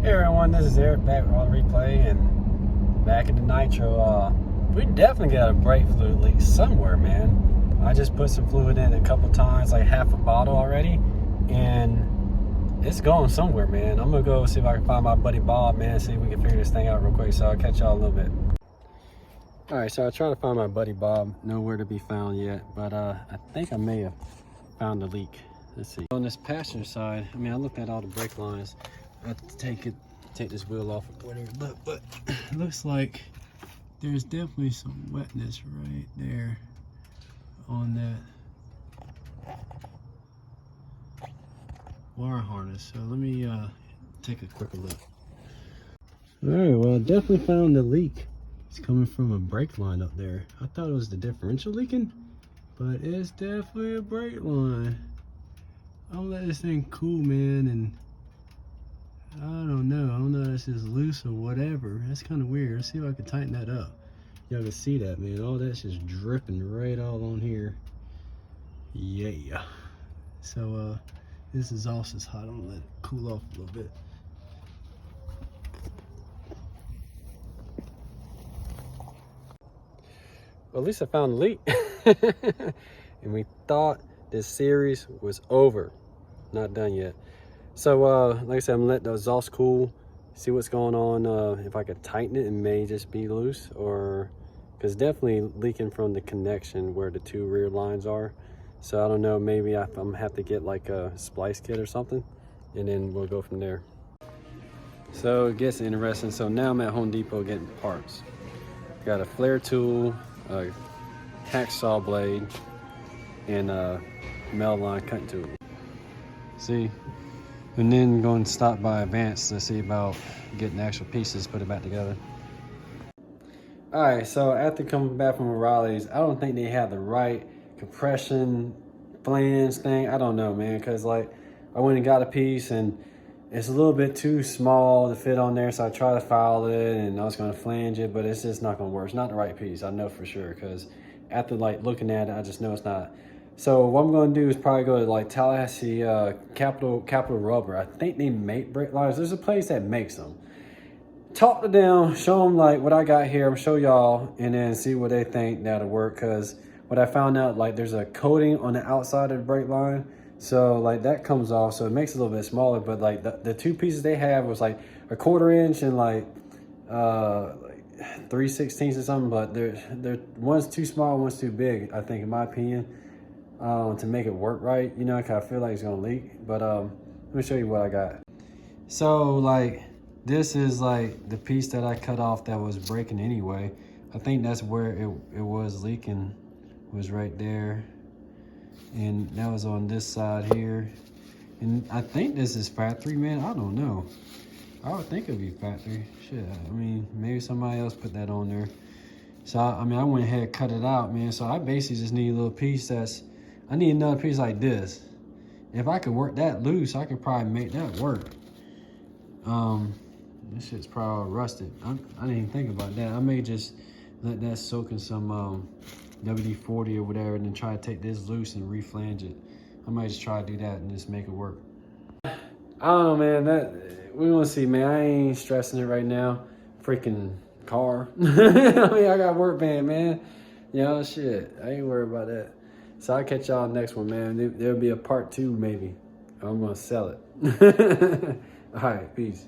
Hey everyone, this is Eric back on replay and back in the nitro. We definitely got a brake fluid leak somewhere, man. I just put some fluid in a couple times, like half a bottle already, and it's going somewhere, man. I'm gonna go see if I can find my buddy Bob, man, see if we can figure this thing out real quick. So I'll catch y'all a little bit. All right, so I tried to find my buddy Bob, nowhere to be found yet, but I think I may have found the leak. Let's see. On this passenger side, I mean, I looked at all the brake lines. I have to take this wheel off or whatever, but it looks like there's definitely some wetness right there on that wire harness. So let me take a quicker look. All right, well, I definitely found the leak. It's coming from a brake line up there. I thought it was the differential leaking, but it's definitely a brake line. I'll let this thing cool, man, and I don't know if this is loose or whatever. That's kind of weird. Let's see if I can tighten that up. Y'all can see that, man. All that's just dripping right all on here. Yeah. So this exhaust is hot. I'm gonna let it cool off a little bit. Well, at least I found the leak. And we thought this series was over. Not done yet. So like I said, I'm gonna let the exhaust cool, see what's going on. If I could tighten it, it may just be loose, or because definitely leaking from the connection where the two rear lines are. So I don't know, maybe I'm gonna have to get like a splice kit or something, and then we'll go from there. So it gets interesting. So now I'm at Home Depot getting parts. Got a flare tool, a hacksaw blade, and a metal line cutting tool. See, and then going to stop by Advance to see about getting the actual pieces, put it back together. All right, so after coming back from O'Reilly's, I don't think they have the right compression flange thing. I don't know, man, because like I went and got a piece and it's a little bit too small to fit on there, so I tried to file it and I was going to flange it, but it's just not going to work. It's not the right piece, I know for sure, because after like looking at it, I just know it's not. So what I'm going to do is probably go to like Tallahassee Capital Rubber. I think they make brake liners. There's a place that makes them. Talk to them, show them like what I got here. I'm show y'all, and then see what they think that'll work. Cause what I found out, like there's a coating on the outside of the brake line, so like that comes off, so it makes it a little bit smaller. But like the two pieces they have was like a 1/4 inch and like 3/16 or something. But they're one's too small, one's too big, I think, in my opinion. To make it work right, you know, cause I feel like it's gonna leak. But let me show you what I got. So like this is like the piece that I cut off that was breaking anyway. I think that's where it was leaking, was right there, and that was on this side here. And I think this is factory, man. I don't know. I would think it'd be factory. Shit, I mean, maybe somebody else put that on there. So I mean, I went ahead and cut it out, man. So I basically just need a little piece I need another piece like this. If I could work that loose, I could probably make that work. This shit's probably rusted. I didn't even think about that. I may just let that soak in some WD-40 or whatever, and then try to take this loose and reflange it. I might just try to do that and just make it work. I don't know, man. We gonna see, man. I ain't stressing it right now. Freaking car. I mean, I got work van, man. You know, shit. I ain't worried about that. So I'll catch y'all next one, man. There'll be a part 2 maybe. I'm gonna sell it. All right, peace.